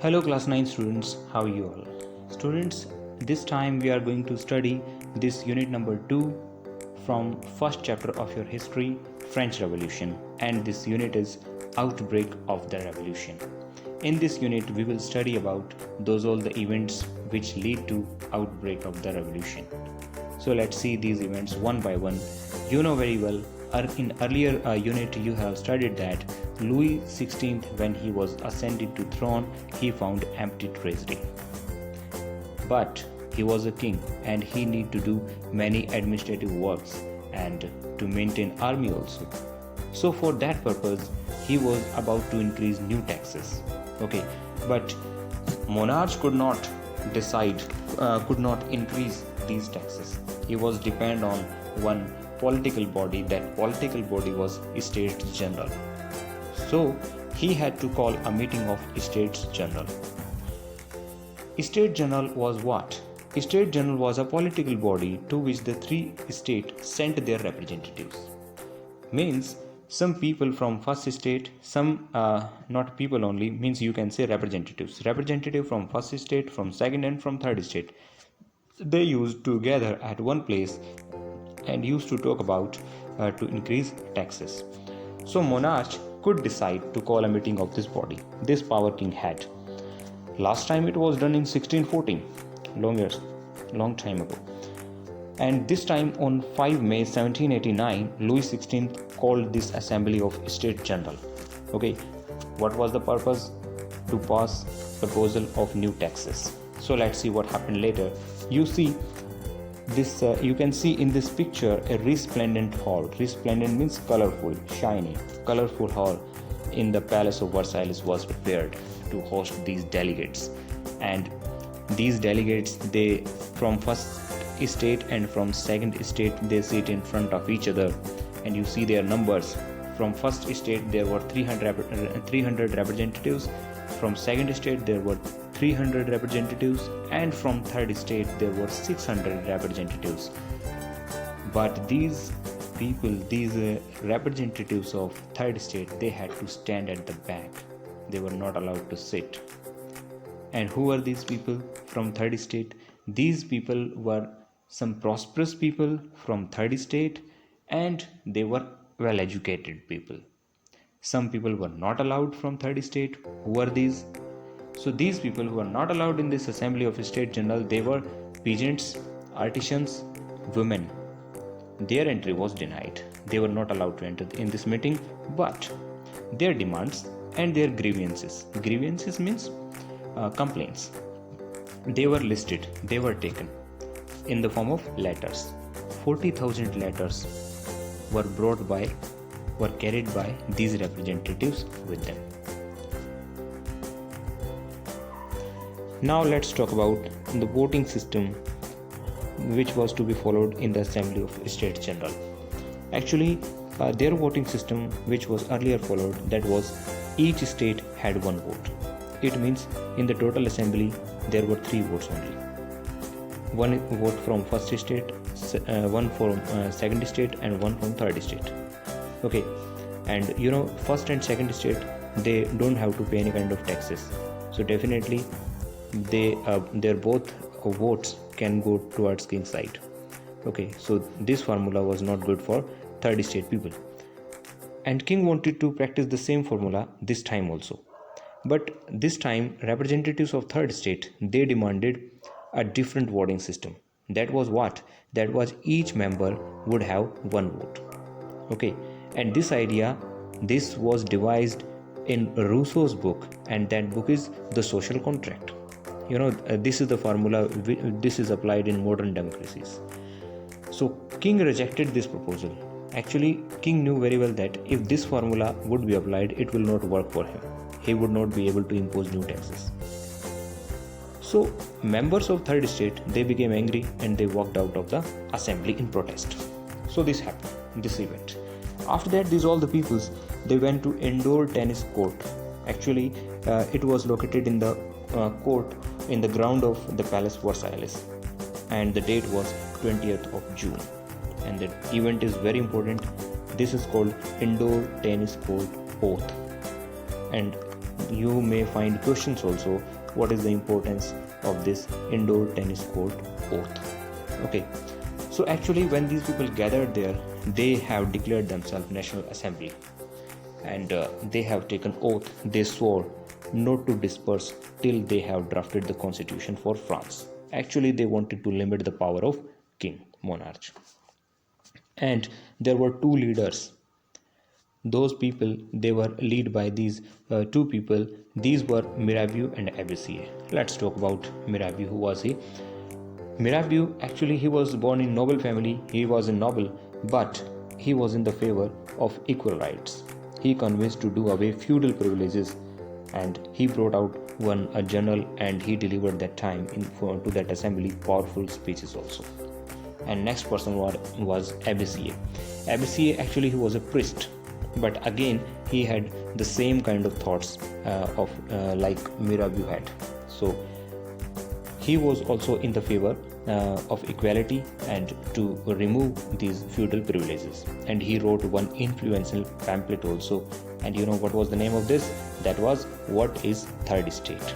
Hello class 9 students, how are you all? Students, this time we are going to study this unit number 2 from first chapter of your history, French Revolution, and this unit is Outbreak of the Revolution. In this unit we will study about all the events which lead to outbreak of the revolution. So let's see these events one by one. You know very well, in earlier unit you have studied that Louis XVI, when he was ascended to throne, he found empty treasury. But he was a king and he need to do many administrative works and to maintain army also. So for that purpose, he was about to increase new taxes. Okay, but monarch could not increase these taxes. He was depend on one political body. That political body was States General. So he had to call a meeting of States General. State General was what? State General was a political body to which the three states sent their representatives. Means some people from first state, some not people only, means you can say representatives. Representative from first state, from second and from third state. They used to gather at one place and used to talk about to increase taxes. So monarch could decide to call a meeting of this body. This power king had. Last time it was done in 1614, long time ago. And this time on 5 May 1789, Louis XVI called this assembly of States General. Okay, what was the purpose? To pass proposal of new taxes. So let's see what happened later. You see this, you can see in this picture a resplendent hall. Resplendent means colorful, shiny. Colorful hall in the Palace of Versailles was prepared to host these delegates. And these delegates, they from first state and from second state, they sit in front of each other and you see their numbers. From first state there were 300 representatives, from second state there were 300 representatives, and from third state there were 600 representatives. But these people, these representatives of third state, they had to stand at the back. They were not allowed to sit. And who were these people from third state? These people were some prosperous people from third state, and they were well educated people. Some people were not allowed from third state. Who are these? So these people who were not allowed in this assembly of States General, they were peasants, artisans, women. Their entry was denied. They were not allowed to enter in this meeting, but their demands and their grievances means complaints, they were listed, they were taken in the form of letters. 40,000 letters were carried by these representatives with them. Now let's talk about the voting system which was to be followed in the Assembly of States General. Actually, their voting system which was earlier followed, that was each state had one vote. It means in the total assembly there were 3 votes only. One vote from first state, one from second state, and one from third state. Okay, and you know, first and second state, they don't have to pay any kind of taxes. So definitely their both votes can go towards king's side. Okay, so this formula was not good for third state people, and king wanted to practice the same formula this time also. But this time representatives of third state, they demanded a different voting system. That was what? That was each member would have one vote. Okay, and this idea, this was devised in Rousseau's book, and that book is The Social Contract. You know, this is the formula, this is applied in modern democracies. So king rejected this proposal. Actually, king knew very well that if this formula would be applied, it will not work for him. He would not be able to impose new taxes. So members of third state, they became angry and they walked out of the assembly in protest. So this happened, this event. After that, all the peoples, they went to indoor tennis court. Actually, it was located in the court in the ground of the Palace Versailles, and the date was 20th of June. And the event is very important. This is called indoor tennis court oath. And you may find questions also. What is the importance of this indoor tennis court oath? Okay, so actually when these people gathered there, they have declared themselves National Assembly, and they have taken oath. They swore not to disperse till they have drafted the constitution for France. Actually, they wanted to limit the power of king, monarch. And there were two leaders. Those people, they were led by these two people. These were Mirabeau and Abbessier. Let's talk about Mirabeau. Who was he? Mirabeau, actually, he was born in noble family. He was a noble, but he was in the favor of equal rights. He convinced to do away feudal privileges, and he brought out a journal, and he delivered that time to that assembly powerful speeches also. And next person was Abbessier. Abbessier, actually, he was a priest, but again he had the same kind of thoughts like Mirabeau had. So he was also in the favor of equality and to remove these feudal privileges. And he wrote one influential pamphlet also. And you know what was the name of this? That was What is Third Estate?